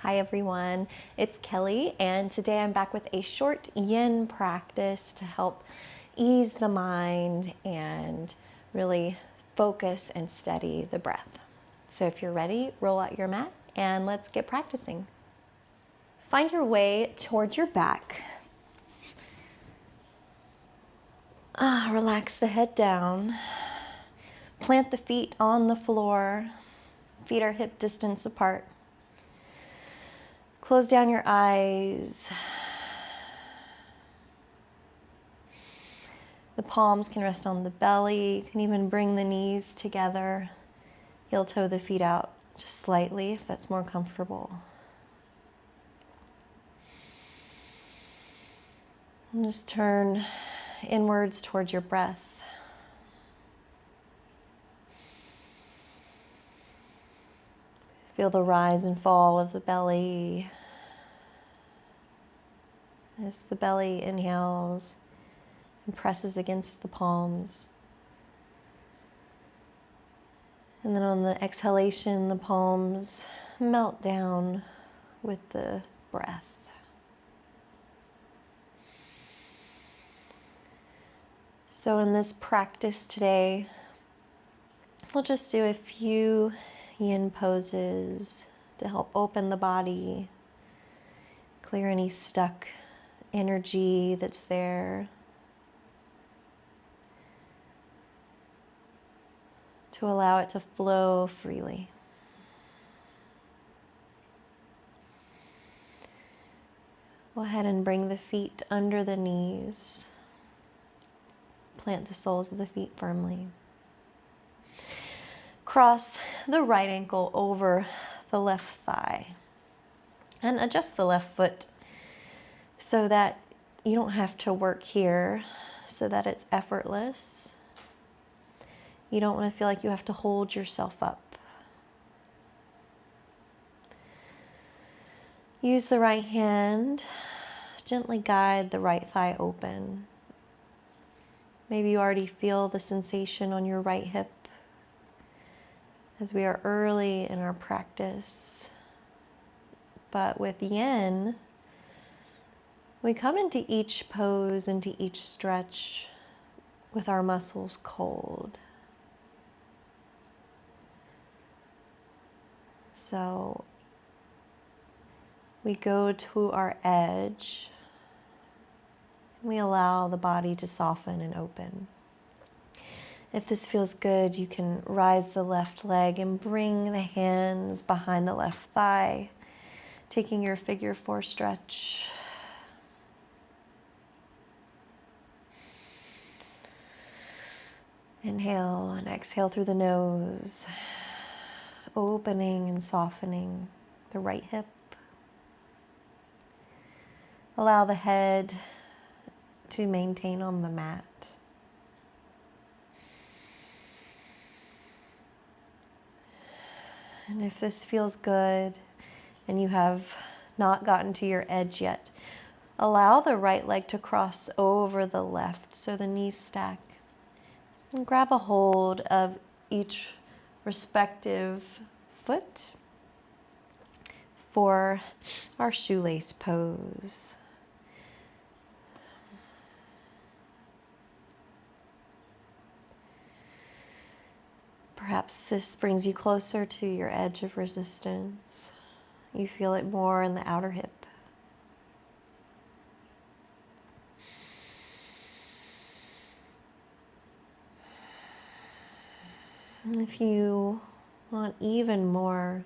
Hi everyone, it's Kelly, and today I'm back with a short yin practice to help ease the mind and really focus and steady the breath. So if you're ready, roll out your mat and let's get practicing. Find your way towards your back. Relax the head down. Plant the feet on the floor. Feet are hip distance apart. Close down your eyes. The palms can rest on the belly. You can even bring the knees together. Heel toe the feet out just slightly if that's more comfortable. And just turn inwards towards your breath. Feel the rise and fall of the belly. As the belly inhales and presses against the palms. And then on the exhalation, the palms melt down with the breath. So in this practice today, we'll just do a few yin poses to help open the body, clear any stuck energy that's there, to allow it to flow freely. Go ahead and bring the feet under the knees. Plant the soles of the feet firmly. Cross the right ankle over the left thigh and adjust the left foot so that you don't have to work here, so that it's effortless. You don't want to feel like you have to hold yourself up. Use the right hand, gently guide the right thigh open. Maybe you already feel the sensation on your right hip as we are early in our practice. But with yin, we come into each pose, into each stretch with our muscles cold. So we go to our edge. We allow the body to soften and open. If this feels good, you can rise the left leg and bring the hands behind the left thigh, taking your figure four stretch. Inhale and exhale through the nose, opening and softening the right hip. Allow the head to maintain on the mat. And if this feels good and you have not gotten to your edge yet, allow the right leg to cross over the left so the knees stack. And grab a hold of each respective foot for our shoelace pose. Perhaps this brings you closer to your edge of resistance. You feel it more in the outer hip. And if you want even more,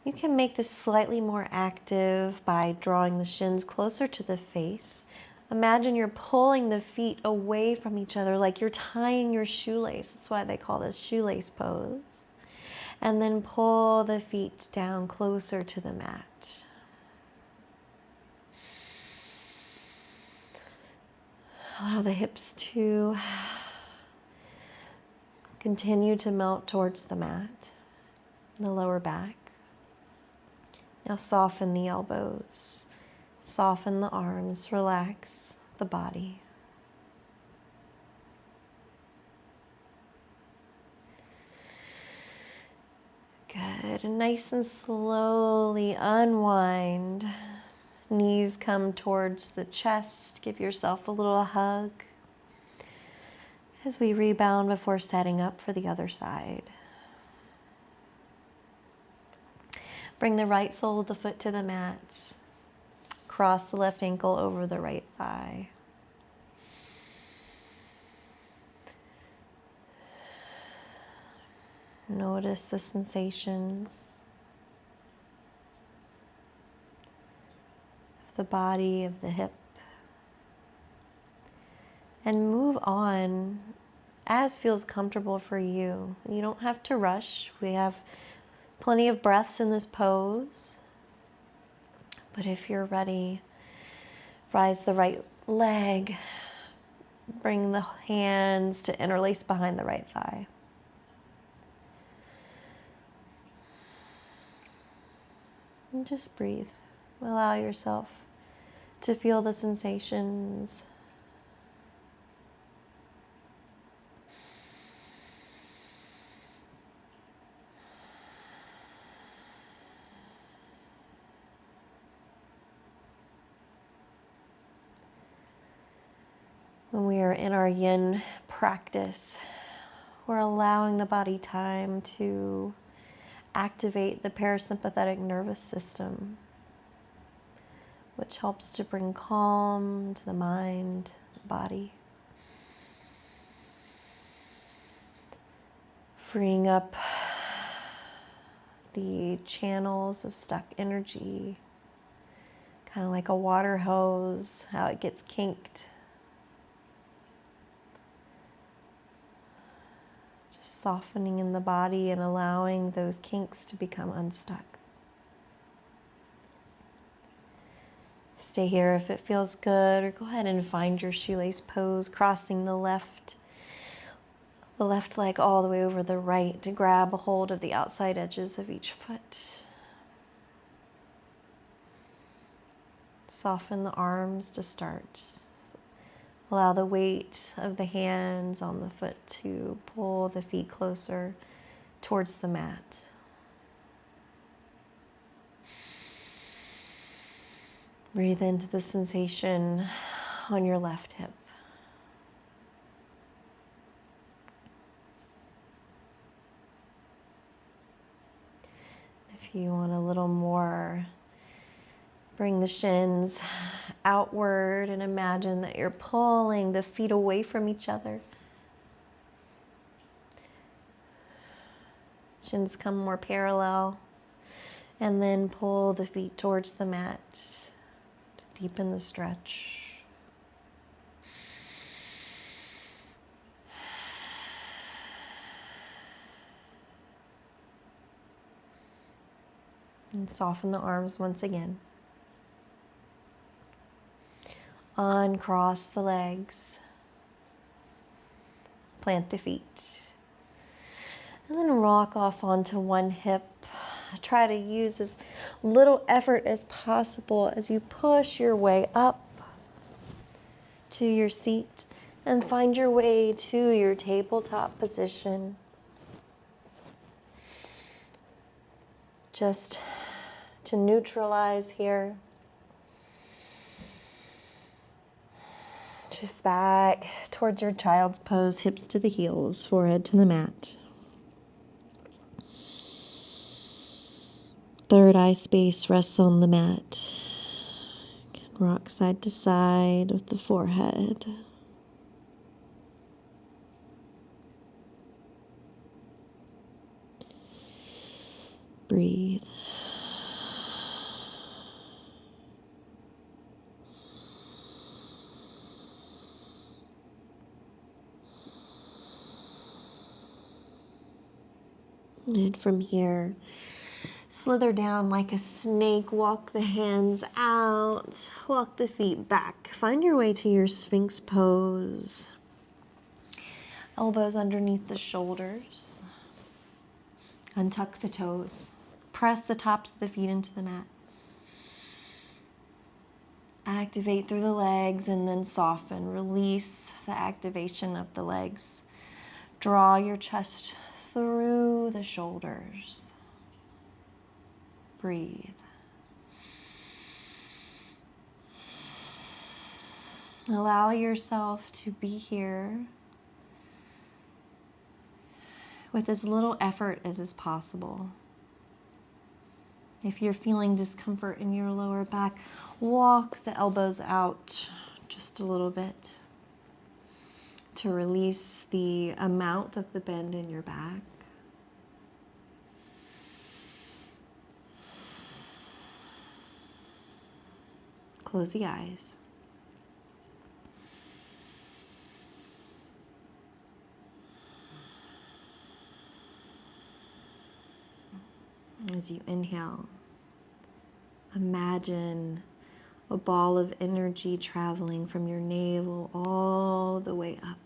you can make this slightly more active by drawing the shins closer to the face. Imagine you're pulling the feet away from each other like you're tying your shoelace. That's why they call this shoelace pose. And then pull the feet down closer to the mat. Allow the hips to continue to melt towards the mat, the lower back. Now soften the elbows, soften the arms, relax the body. Good. Good. And nice and slowly unwind. Knees come towards the chest. Give yourself a little hug as we rebound before setting up for the other side. Bring the right sole of the foot to the mat. Cross the left ankle over the right thigh. Notice the sensations of the body, of the hip. And move on as feels comfortable for you. You don't have to rush. We have plenty of breaths in this pose. But if you're ready, rise the right leg. Bring the hands to interlace behind the right thigh. And just breathe. Allow yourself to feel the sensations. When we are in our yin practice, we're allowing the body time to activate the parasympathetic nervous system, which helps to bring calm to the mind, the body. Freeing up the channels of stuck energy, kind of like a water hose, how it gets kinked. Just softening in the body and allowing those kinks to become unstuck. Stay here if it feels good, or go ahead and find your shoelace pose, crossing the left leg all the way over the right to grab a hold of the outside edges of each foot. Soften the arms to start. Allow the weight of the hands on the foot to pull the feet closer towards the mat. Breathe into the sensation on your left hip. If you want a little more, bring the shins outward and imagine that you're pulling the feet away from each other. Shins come more parallel, and then pull the feet towards the mat to deepen the stretch. And soften the arms once again. Uncross the legs. Plant the feet. And then rock off onto one hip. Try to use as little effort as possible as you push your way up to your seat and find your way to your tabletop position. Just to neutralize here. Just back towards your child's pose, hips to the heels, forehead to the mat. Third eye space rests on the mat. You can rock side to side with the forehead. Breathe. And from here, slither down like a snake, walk the hands out, walk the feet back. Find your way to your Sphinx pose. Elbows underneath the shoulders. Untuck the toes. Press the tops of the feet into the mat. Activate through the legs and then soften. Release the activation of the legs. Draw your chest through the shoulders. Breathe. Allow yourself to be here with as little effort as is possible. If you're feeling discomfort in your lower back, walk the elbows out just a little bit to release the amount of the bend in your back. Close the eyes. As you inhale, imagine a ball of energy traveling from your navel all the way up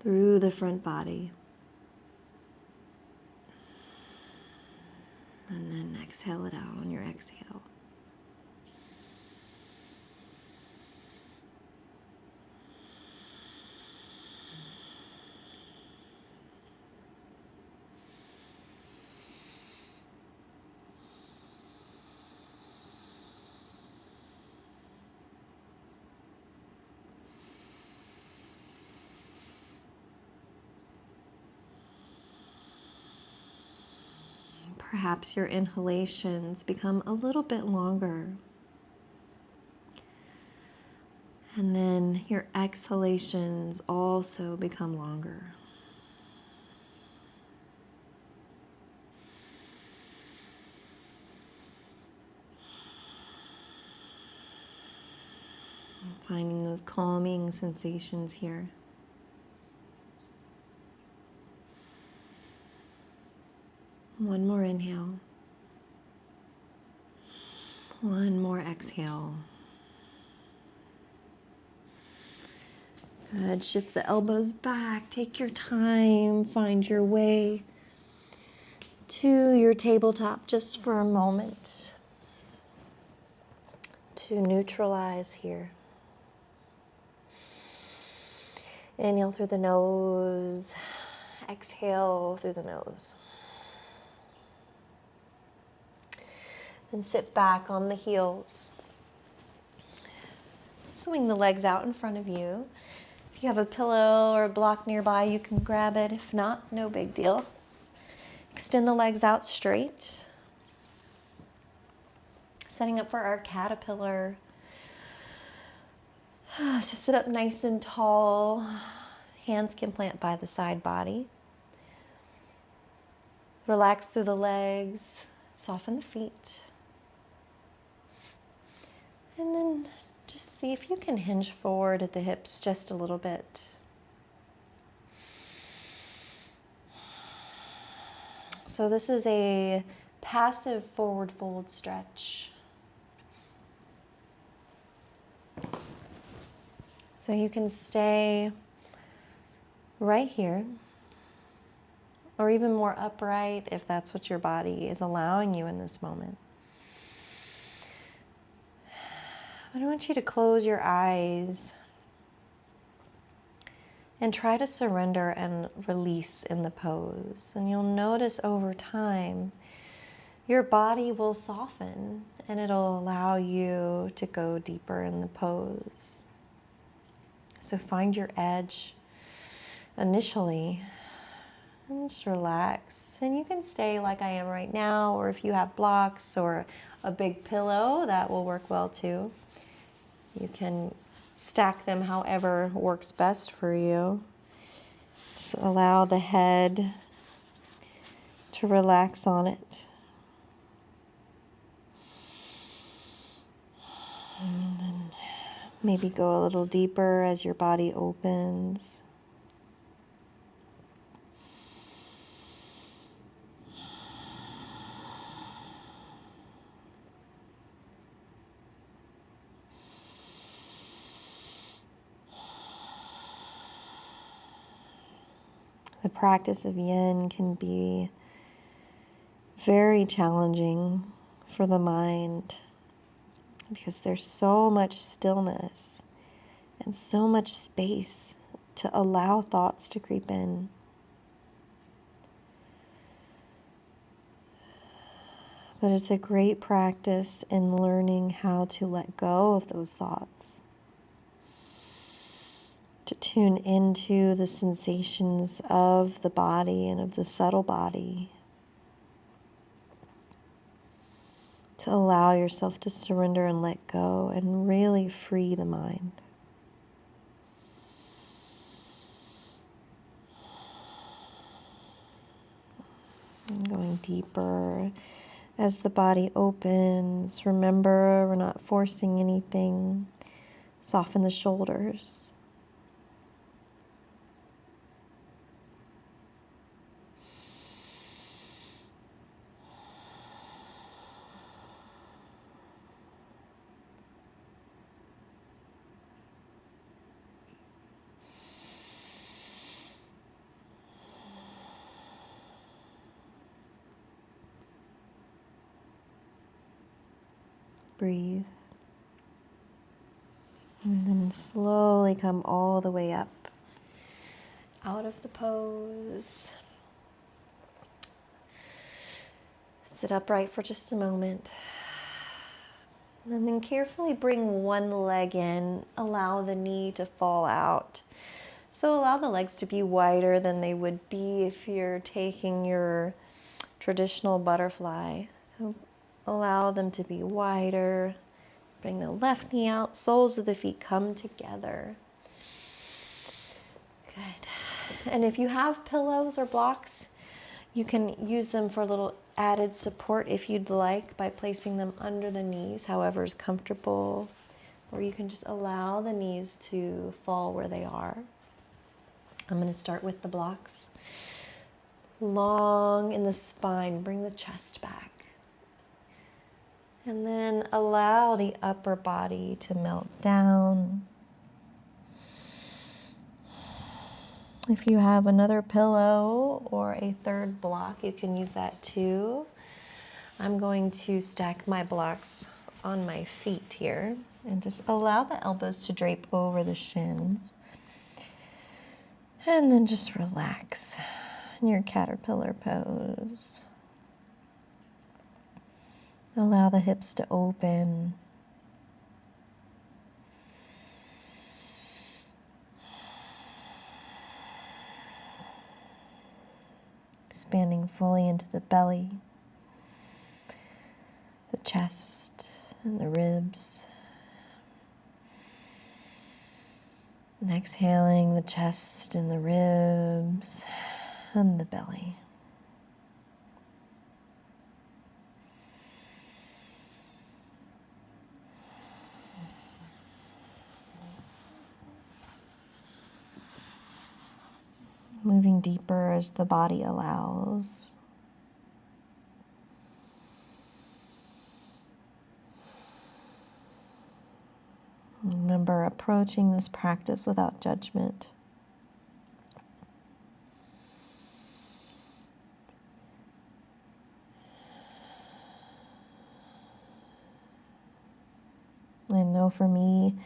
through the front body. And then exhale it out on your exhale. Perhaps your inhalations become a little bit longer. And then your exhalations also become longer. Finding those calming sensations here. One more inhale. One more exhale. Good. Shift the elbows back. Take your time. Find your way to your tabletop just for a moment to neutralize here. Inhale through the nose. Exhale through the nose. Then sit back on the heels. Swing the legs out in front of you. If you have a pillow or a block nearby, you can grab it. If not, no big deal. Extend the legs out straight. Setting up for our caterpillar. So sit up nice and tall. Hands can plant by the side body. Relax through the legs. Soften the feet. And then just see if you can hinge forward at the hips just a little bit. So this is a passive forward fold stretch. So you can stay right here, or even more upright if that's what your body is allowing you in this moment. But I want you to close your eyes and try to surrender and release in the pose. And you'll notice over time, your body will soften and it'll allow you to go deeper in the pose. So find your edge initially and just relax. And you can stay like I am right now, or if you have blocks or a big pillow, that will work well too. You can stack them however works best for you. Just allow the head to relax on it. And then maybe go a little deeper as your body opens. The practice of yin can be very challenging for the mind because there's so much stillness and so much space to allow thoughts to creep in. But it's a great practice in learning how to let go of those thoughts, to tune into the sensations of the body and of the subtle body, to allow yourself to surrender and let go and really free the mind. And going deeper as the body opens. Remember, we're not forcing anything. Soften the shoulders. Breathe. And then slowly come all the way up out of the pose. Sit upright for just a moment. And then carefully bring one leg in. Allow the knee to fall out. So allow the legs to be wider than they would be if you're taking your traditional butterfly. So allow them to be wider. Bring the left knee out. Soles of the feet come together. Good. And if you have pillows or blocks, you can use them for a little added support if you'd like by placing them under the knees, however is comfortable. Or you can just allow the knees to fall where they are. I'm going to start with the blocks. Long in the spine, bring the chest back. And then allow the upper body to melt down. If you have another pillow or a third block, you can use that too. I'm going to stack my blocks on my feet here and just allow the elbows to drape over the shins. And then just relax in your caterpillar pose. Allow the hips to open. Expanding fully into the belly, the chest, and the ribs. And exhaling the chest and the ribs and the belly. Moving deeper as the body allows. Remember, approaching this practice without judgment. I know for me,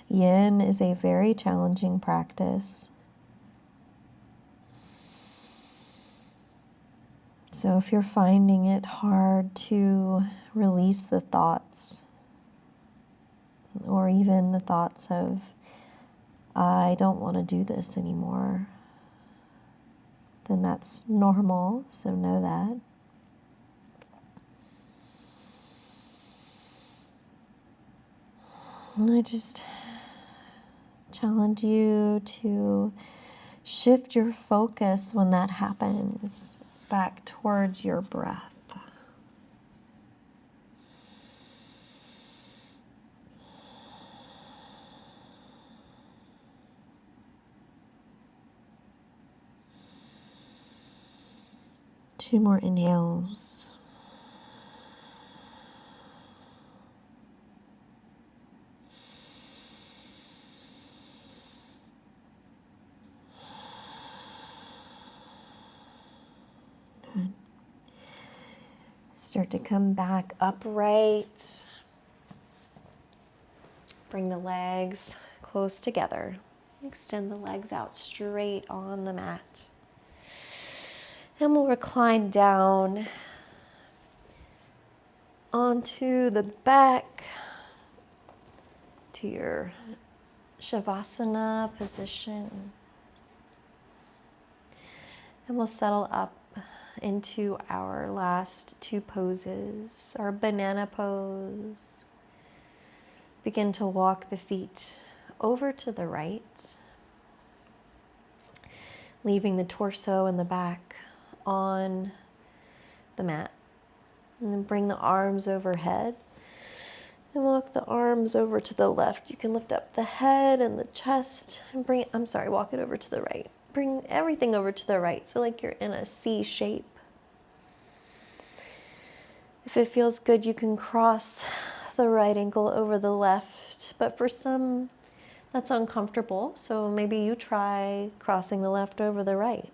yin is a very challenging practice. So if you're finding it hard to release the thoughts, or even the thoughts of, I don't want to do this anymore, then that's normal, so know that. And I just challenge you to shift your focus when that happens back towards your breath. Two more inhales. Good. Start to come back upright. Bring the legs close together. Extend the legs out straight on the mat. And we'll recline down. onto the back to your Shavasana position. And we'll settle up into our last two poses, our banana pose. Begin to walk the feet over to the right, leaving the torso and the back on the mat. And then bring the arms overhead and walk the arms over to the left. You can lift up the head and the chest and walk it over to the right. Bring everything over to the right, so like you're in a C shape. If it feels good, you can cross the right ankle over the left, but for some, that's uncomfortable, so maybe you try crossing the left over the right.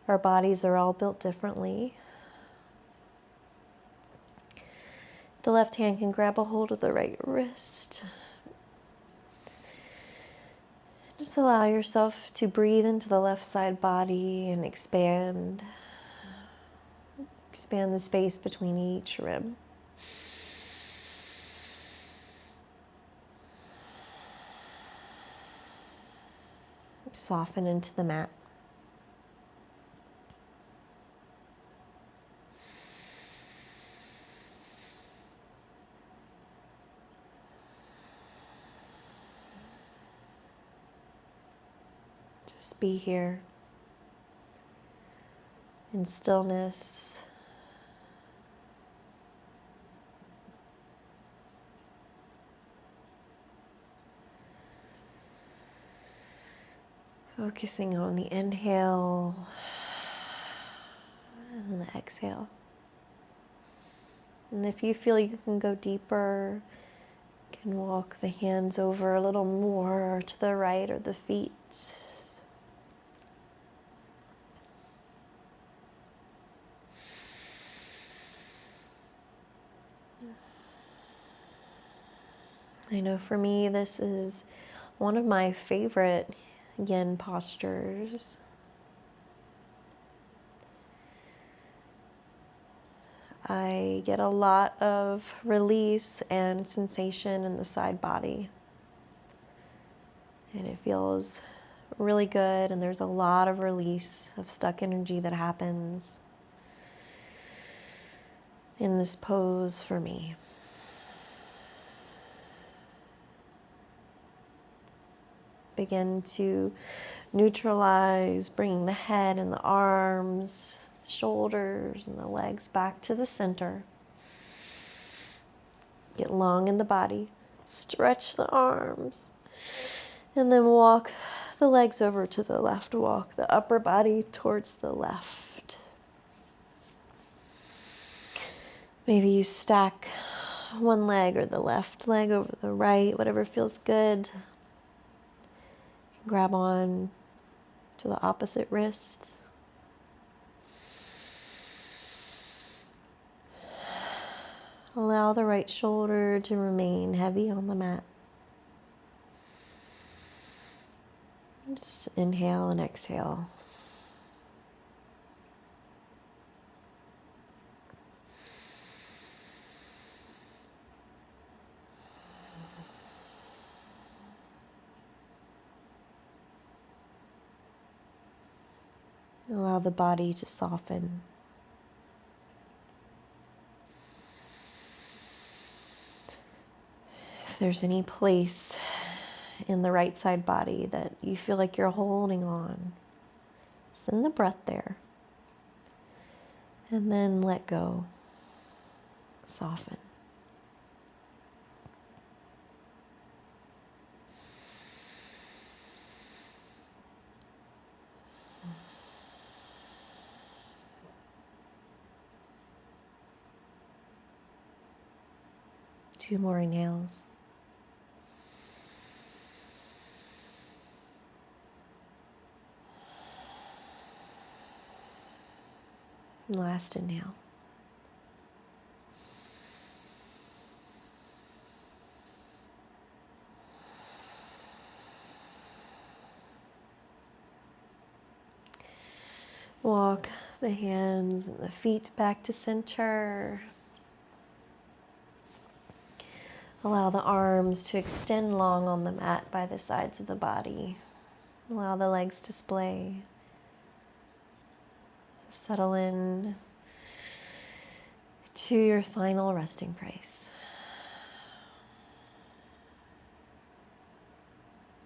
Our bodies are all built differently. The left hand can grab a hold of the right wrist. Just allow yourself to breathe into the left side body and expand the space between each rib. Soften into the mat. Just be here in stillness. Focusing on the inhale and the exhale. And if you feel you can go deeper, you can walk the hands over a little more to the right or the feet. I know for me, this is one of my favorite yin postures. I get a lot of release and sensation in the side body. And it feels really good, and there's a lot of release of stuck energy that happens in this pose for me. Begin to neutralize, bringing the head and the arms, the shoulders and the legs back to the center. Get long in the body, stretch the arms, and then walk the legs over to the left. Walk the upper body towards the left. Maybe you stack one leg or the left leg over the right, whatever feels good. Grab on to the opposite wrist. Allow the right shoulder to remain heavy on the mat. Just inhale and exhale. Allow the body to soften. If there's any place in the right side body that you feel like you're holding on, send the breath there. And then let go. Soften. Two more inhales. Last inhale. Walk The hands and the feet back to center. Allow the arms to extend long on the mat by the sides of the body. Allow the legs to splay. Settle in to your final resting place.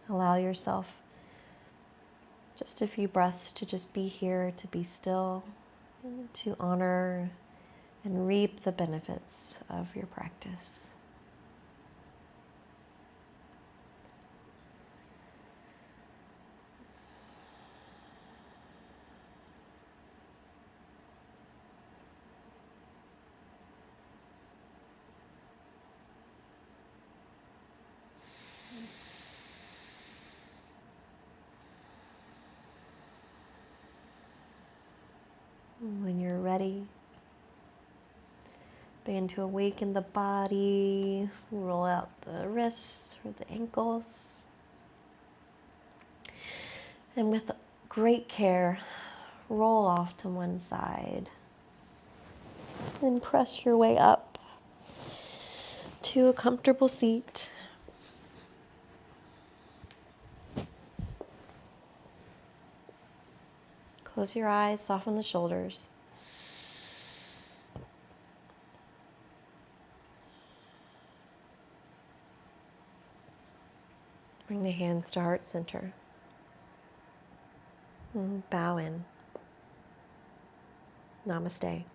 Allow yourself just a few breaths to just be here, to be still, to honor and reap the benefits of your practice. When you're ready, begin to awaken the body, roll out the wrists or the ankles. And with great care, roll off to one side. And press your way up to a comfortable seat. Close your eyes, soften the shoulders. Bring the hands to heart center. And bow in. Namaste.